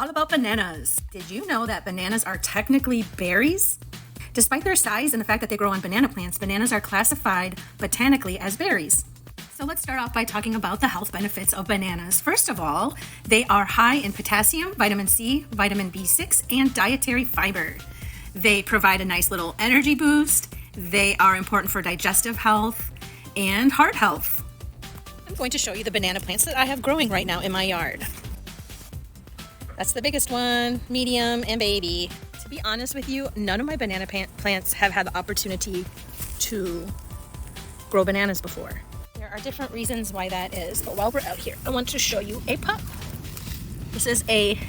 All about bananas. Did you know that bananas are technically berries? Despite their size and the fact that they grow on banana plants, bananas are classified botanically as berries. So let's start off by talking about the health benefits of bananas. First of all, they are high in potassium, vitamin C, vitamin B6, and dietary fiber. They provide a nice little energy boost. They are important for digestive health and heart health. I'm going to show you the banana plants that I have growing right now in my yard. That's the biggest one, medium, and baby. To be honest with you, none of my banana plants have had the opportunity to grow bananas before. There are different reasons why that is, but while we're out here, I want to show you a pup. This is a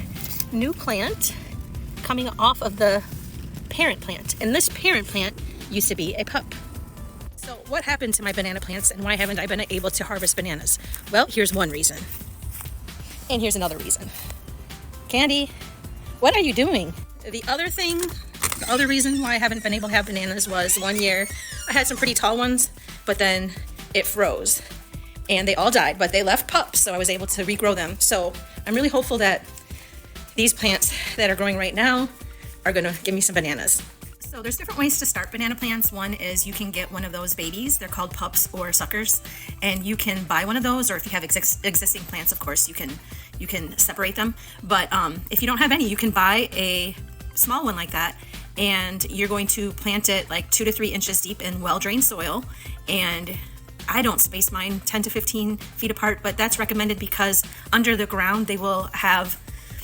new plant coming off of the parent plant, and this parent plant used to be a pup. So what happened to my banana plants and why haven't I been able to harvest bananas? Well, here's one reason. And here's another reason. Candy, what are you doing? The other reason why I haven't been able to have bananas was one year I had some pretty tall ones, but then it froze and they all died, but they left pups, so I was able to regrow them. So I'm really hopeful that these plants that are growing right now are gonna give me some bananas. So there's different ways to start banana plants. One is you can get one of those babies. They're called pups or suckers, and you can buy one of those, or if you have existing plants, of course, you can separate them. But if you don't have any, you can buy a small one like that, and you're going to plant it like 2 to 3 inches deep in well-drained soil. And I don't space mine 10 to 15 feet apart, but that's recommended because under the ground they will have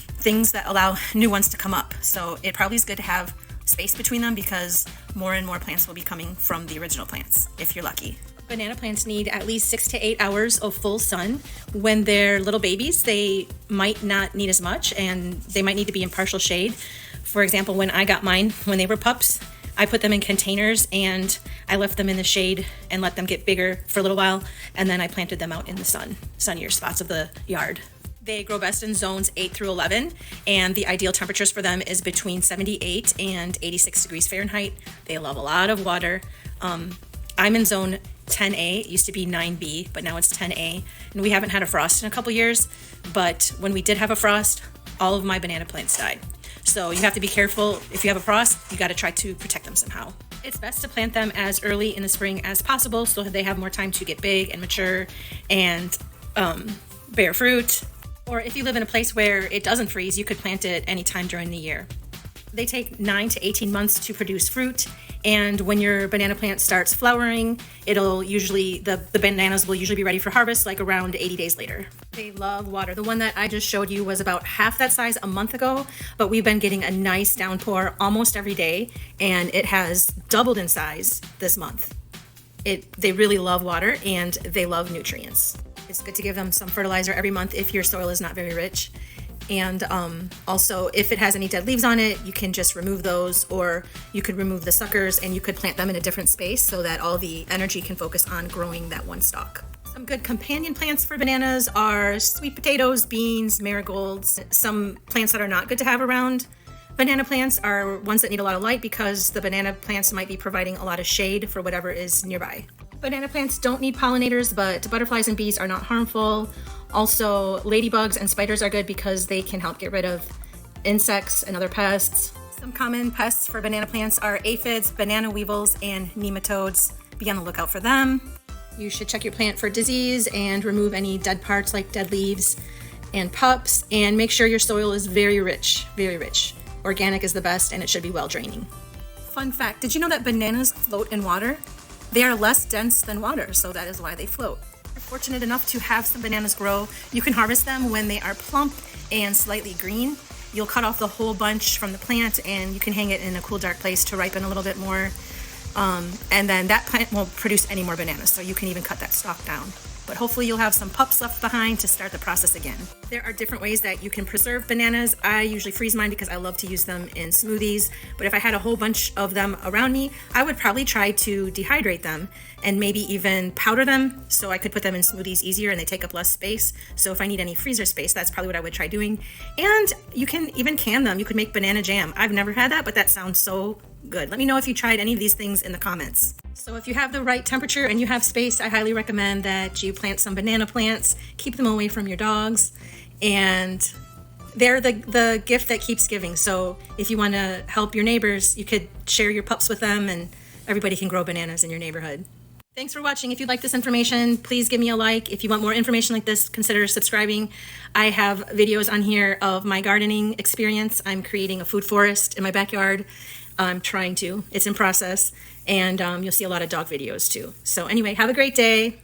things that allow new ones to come up. So it probably is good to have space between them because more and more plants will be coming from the original plants if you're lucky. Banana plants need at least 6 to 8 hours of full sun. When they're little babies, they might not need as much, and they might need to be in partial shade. For example, when I got mine, when they were pups, I put them in containers and I left them in the shade and let them get bigger for a little while, and then I planted them out in the sunnier spots of the yard. They grow best in zones 8 through 11, and the ideal temperatures for them is between 78 and 86 degrees Fahrenheit. They love a lot of water. I'm in zone 10A. It used to be 9B, but now it's 10A. And we haven't had a frost in a couple years, but when we did have a frost, all of my banana plants died. So you have to be careful. If you have a frost, you got to try to protect them somehow. It's best to plant them as early in the spring as possible so that they have more time to get big and mature and bear fruit. Or if you live in a place where it doesn't freeze, you could plant it anytime during the year. They take 9 to 18 months to produce fruit, and when your banana plant starts flowering, the bananas will usually be ready for harvest like around 80 days later. They love water. The one that I just showed you was about half that size a month ago, but we've been getting a nice downpour almost every day, and it has doubled in size this month. They really love water and they love nutrients. It's good to give them some fertilizer every month if your soil is not very rich. And also, if it has any dead leaves on it, you can just remove those, or you could remove the suckers and you could plant them in a different space so that all the energy can focus on growing that one stalk. Some good companion plants for bananas are sweet potatoes, beans, marigolds. Some plants that are not good to have around banana plants are ones that need a lot of light because the banana plants might be providing a lot of shade for whatever is nearby. Banana plants don't need pollinators, but butterflies and bees are not harmful. Also, ladybugs and spiders are good because they can help get rid of insects and other pests. Some common pests for banana plants are aphids, banana weevils, and nematodes. Be on the lookout for them. You should check your plant for disease and remove any dead parts like dead leaves and pups, and make sure your soil is very rich, very rich. Organic is the best, and it should be well draining. Fun fact, did you know that bananas float in water? They are less dense than water, so that is why they float. If you're fortunate enough to have some bananas grow, you can harvest them when they are plump and slightly green. You'll cut off the whole bunch from the plant and you can hang it in a cool, dark place to ripen a little bit more. And then that plant won't produce any more bananas, so you can even cut that stalk down. But hopefully you'll have some pups left behind to start the process again. There are different ways that you can preserve bananas. I usually freeze mine because I love to use them in smoothies. But if I had a whole bunch of them around me, I would probably try to dehydrate them and maybe even powder them so I could put them in smoothies easier and they take up less space. So if I need any freezer space, that's probably what I would try doing. And you can even can them. You could make banana jam. I've never had that, but that sounds so good. Let me know if you tried any of these things in the comments. So if you have the right temperature and you have space, I highly recommend that you plant some banana plants, keep them away from your dogs, and They're the gift that keeps giving. So if you want to help your neighbors, you could share your pups with them and everybody can grow bananas in your neighborhood. Thanks for watching. If you like this information, please give me a like. If you want more information like this, consider subscribing. I have videos on here of my gardening experience. I'm creating a food forest in my backyard. I'm trying to. It's in process. And you'll see a lot of dog videos too. So anyway, have a great day.